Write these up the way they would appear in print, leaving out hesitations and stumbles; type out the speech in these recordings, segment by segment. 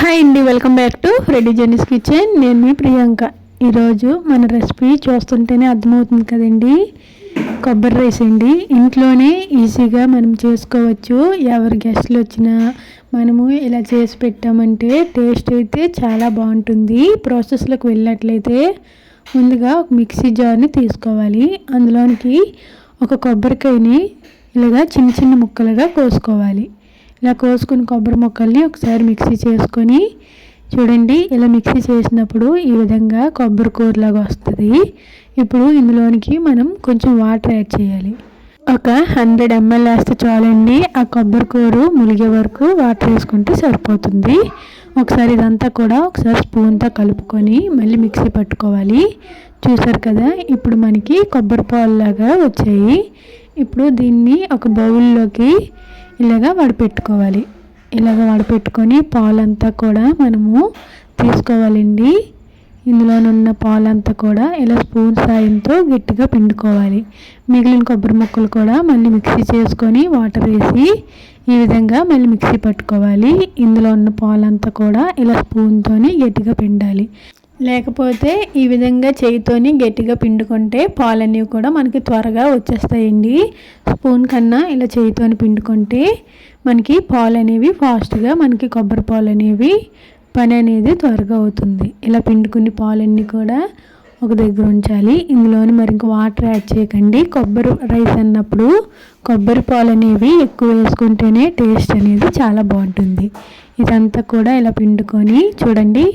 Hi అండి, welcome back to ready Jenny's kitchen. నేను మీ ప్రియాంక. ఈరోజు మన రెసిపీ చూస్తుంటేనే అర్థమవుతుంది కదండి, కొబ్బరి రైస్ అండి. ఇంట్లోనే ఈజీగా మనం చేసుకోవచ్చు. ఎవరి గెస్ట్లు వచ్చినా మనము ఇలా చేసి పెట్టామంటే టేస్ట్ అయితే చాలా బాగుంటుంది. ప్రాసెస్లోకి వెళ్ళినట్లయితే ముందుగా ఒక మిక్సీ జార్ని తీసుకోవాలి. అందులోనికి ఒక కొబ్బరికాయని ఇలాగా చిన్న చిన్న ముక్కలుగా కోసుకోవాలి. ఇలా కోసుకుని కొబ్బరి ముక్కల్ని ఒకసారి మిక్సీ చేసుకొని చూడండి. ఇలా మిక్సీ చేసినప్పుడు ఈ విధంగా కొబ్బరి కూరలాగా వస్తుంది. ఇప్పుడు ఇందులోనికి మనం కొంచెం వాటర్ యాడ్ చేయాలి. ఒక 100 ml వేస్తే చాలండి. ఆ కొబ్బరి కూర ములిగే వరకు వాటర్ వేసుకుంటే సరిపోతుంది. ఒకసారి ఇదంతా కూడా ఒకసారి స్పూన్తో కలుపుకొని మళ్ళీ మిక్సీ పట్టుకోవాలి. చూసారు కదా, ఇప్పుడు మనకి కొబ్బరి పాలులాగా వచ్చాయి. ఇప్పుడు దీన్ని ఒక బౌల్లోకి ఇలాగా వడపెట్టుకోవాలి. ఇలాగ వడపెట్టుకొని పాలంతా కూడా మనము తీసుకోవాలండి. ఇందులోనున్న పాలంతా కూడా ఇలా స్పూన్ సాయంతో గట్టిగా పిండుకోవాలి. మిగిలిన కొబ్బరి ముక్కలు కూడా మళ్ళీ మిక్సీ చేసుకొని వాటర్ వేసి ఈ విధంగా మళ్ళీ మిక్సీ పట్టుకోవాలి. ఇందులో ఉన్న పాలంతా కూడా ఇలా స్పూన్తోని గట్టిగా పిండాలి. లేకపోతే ఈ విధంగా చేయితోని గట్టిగా పిండుకుంటే పాలన్నీ కూడా మనకి త్వరగా వచ్చేస్తాయండి. స్పూన్ కన్నా ఇలా చేయితోని పిండుకుంటే మనకి పాలు అనేవి ఫాస్ట్గా, మనకి కొబ్బరి పాలు అనేవి పని అనేది త్వరగా అవుతుంది. ఇలా పిండుకుని పాలన్నీ కూడా ఒక దగ్గర ఉంచాలి. ఇందులోని మరి ఇంకా వాటర్ యాడ్ చేయకండి. కొబ్బరి రైస్ అన్నప్పుడు కొబ్బరి పాలు అనేవి ఎక్కువ వేసుకుంటేనే టేస్ట్ అనేది చాలా బాగుంటుంది. ఇదంతా కూడా ఇలా పిండుకొని చూడండి,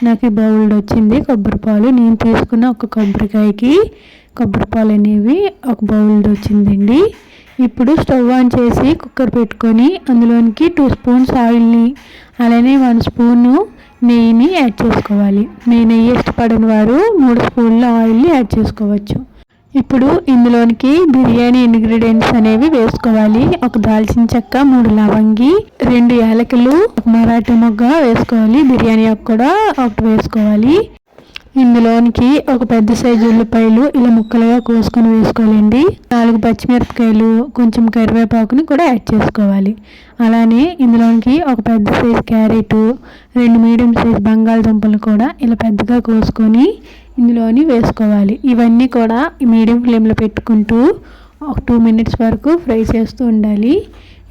నాకు ఈ బౌల్ వచ్చింది కొబ్బరి పాలు. నేను తీసుకున్న ఒక కొబ్బరికాయకి కొబ్బరి పాలు అనేవి ఒక బౌల్ వచ్చిందండి. ఇప్పుడు స్టవ్ ఆన్ చేసి కుక్కర్ పెట్టుకొని అందులోనికి 2 స్పూన్స్ ఆయిల్ని అలానే 1 స్పూను నెయ్యిని యాడ్ చేసుకోవాలి. నెయ్యి ఇష్టపడని వారు 3 స్పూన్ల ఆయిల్ని యాడ్ చేసుకోవచ్చు. ఇప్పుడు ఇందులోనికి బిర్యానీ ఇంగ్రీడియంట్స్ అనేవి వేసుకోవాలి. ఒక దాల్చిన చెక్క, 3 లవంగి, 2 యాలకులు, ఒక మరాఠీ మొగ్గ వేసుకోవాలి. బిర్యానీ ఆకు కూడా ఒకటి వేసుకోవాలి. ఇందులోనికి ఒక పెద్ద సైజు ఉల్లిపాయలు ఇలా ముక్కలుగా కోసుకొని వేసుకోవాలండి. 4 పచ్చిమిరపకాయలు, కొంచెం కరివేపాకుని కూడా యాడ్ చేసుకోవాలి. అలానే ఇందులోనికి ఒక పెద్ద సైజు క్యారెట్, 2 మీడియం సైజు బంగాళదుంపలు కూడా ఇలా పెద్దగా కోసుకొని ఇందులోని వేసుకోవాలి. ఇవన్నీ కూడా మీడియం ఫ్లేమ్లో పెట్టుకుంటూ ఒక 2 minutes వరకు ఫ్రై చేస్తూ ఉండాలి.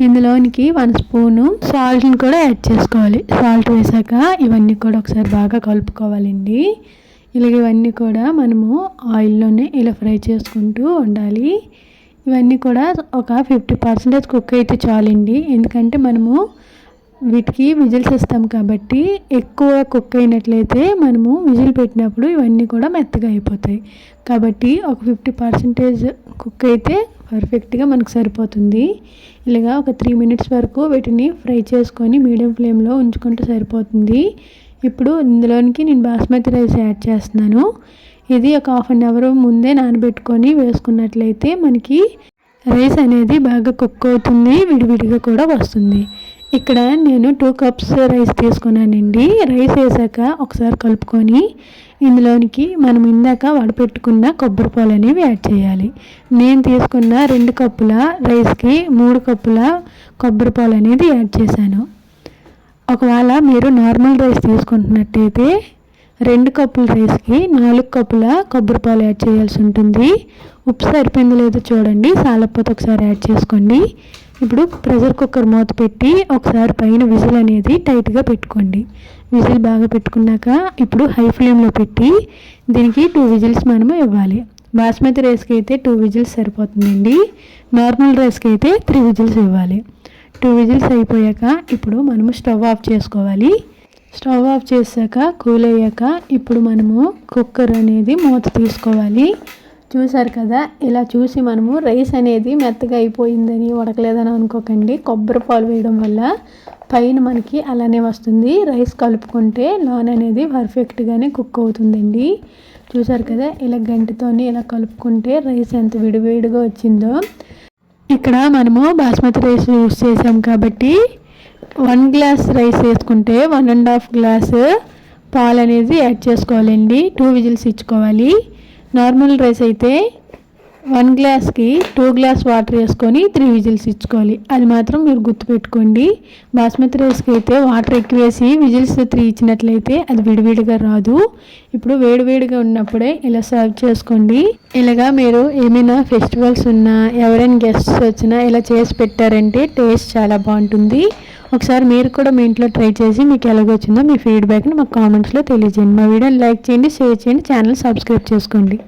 ఇందులోనికి 1 స్పూను సాల్ట్ని కూడా యాడ్ చేసుకోవాలి. సాల్ట్ వేసాక ఇవన్నీ కూడా ఒకసారి బాగా కలుపుకోవాలండి. ఇలాగ ఇవన్నీ కూడా మనము ఆయిల్లోనే ఇలా ఫ్రై చేసుకుంటూ ఉండాలి. ఇవన్నీ కూడా ఒక 50% కుక్ అయితే చాలండి. ఎందుకంటే మనము వీటికి విజిల్స్ ఇస్తాం కాబట్టి ఎక్కువ కుక్ అయినట్లయితే మనము విజిల్ పెట్టినప్పుడు ఇవన్నీ కూడా మెత్తగా అయిపోతాయి. కాబట్టి ఒక 50% కుక్ అయితే పర్ఫెక్ట్గా మనకు సరిపోతుంది. ఇలాగా ఒక 3 minutes వరకు వీటిని ఫ్రై చేసుకొని మీడియం ఫ్లేమ్లో ఉంచుకుంటే సరిపోతుంది. ఇప్పుడు ఇందులోనికి నేను బాస్మతి రైస్ యాడ్ చేస్తున్నాను. ఇది ఒక 1/2 hour ముందే నానబెట్టుకొని వేసుకున్నట్లయితే మనకి రైస్ అనేది బాగా కుక్ అవుతుంది, విడివిడిగా కూడా వస్తుంది. ఇక్కడ నేను 2 cups రైస్ తీసుకున్నానండి. రైస్ వేసాక ఒకసారి కలుపుకొని ఇందులోనికి మనం ఇందాక వడపెట్టుకున్న కొబ్బరి పాలు అనేవి యాడ్ చేయాలి. నేను తీసుకున్న 2 కప్పుల రైస్కి 3 కప్పుల కొబ్బరి పాలు అనేది యాడ్ చేశాను. ఒకవేళ మీరు నార్మల్ రైస్ తీసుకుంటున్నట్టయితే 2 కప్పుల రైస్కి 4 కప్పుల కొబ్బరి పాలు యాడ్ చేయాల్సి ఉంటుంది. ఉప్పు సరిపోయిందో లేదో చూడండి, సాలకపోతే ఒకసారి యాడ్ చేసుకోండి. ఇప్పుడు ప్రెషర్ కుక్కర్ మూత పెట్టి ఒకసారి పైన విజిల్ అనేది టైట్గా పెట్టుకోండి. విజిల్ బాగా పెట్టుకున్నాక ఇప్పుడు హై ఫ్లేమ్లో పెట్టి దీనికి 2 విజిల్స్ మనము ఇవ్వాలి. బాస్మతి రైస్కి అయితే 2 విజిల్స్ సరిపోతుందండి. నార్మల్ రైస్కి అయితే 3 విజిల్స్ ఇవ్వాలి. 2 విజిల్స్ అయిపోయాక ఇప్పుడు మనము స్టవ్ ఆఫ్ చేసుకోవాలి. స్టవ్ ఆఫ్ చేశాక కూల్ అయ్యాక ఇప్పుడు మనము కుక్కర్ అనేది మూత తీసుకోవాలి. చూసారు కదా, ఇలా చూసి మనము రైస్ అనేది మెత్తగా అయిపోయిందని ఉడకలేదని అనుకోకండి. కొబ్బరి పాలు వేయడం వల్ల పైన మనకి అలానే వస్తుంది. రైస్ కలుపుకుంటే లోన్ అనేది పర్ఫెక్ట్గానే కుక్ అవుతుందండి. చూసారు కదా, ఇలా గంటతోని ఇలా కలుపుకుంటే రైస్ ఎంత విడివిడిగా వచ్చిందో. ఇక్కడ మనము బాస్మతి రైస్ యూస్ చేసాం కాబట్టి 1 గ్లాస్ రైస్ వేసుకుంటే 1.5 గ్లాస్ పాలు అనేది యాడ్ చేసుకోవాలండి. 2 విజిల్స్ ఇచ్చుకోవాలి. నార్మల్ రైస్ అయితే 1 గ్లాస్కి 2 గ్లాస్ వాటర్ వేసుకొని 3 విజిల్స్ ఇచ్చుకోవాలి. అది మాత్రం మీరు గుర్తుపెట్టుకోండి. బాస్మతి రైస్కి అయితే వాటర్ ఎక్కువ వేసి విజిల్స్ 3 ఇచ్చినట్లయితే అది విడివిడిగా రాదు. ఇప్పుడు వేడివేడిగా ఉన్నప్పుడే ఇలా సర్వ్ చేసుకోండి. ఇలాగా మీరు ఏమైనా ఫెస్టివల్స్ ఉన్నా, ఎవరైనా గెస్ట్స్ వచ్చినా ఇలా చేసి పెట్టారంటే టేస్ట్ చాలా బాగుంటుంది. ఒకసారి మీరు కూడా మీ ఇంట్లో ట్రై చేసి మీకు ఎలాగొచ్చిందో మీ ఫీడ్బ్యాక్ని మాకు కామెంట్స్లో తెలియజేయండి. మా వీడియోని లైక్ చేయండి, షేర్ చేయండి, ఛానల్ సబ్స్క్రైబ్ చేసుకోండి.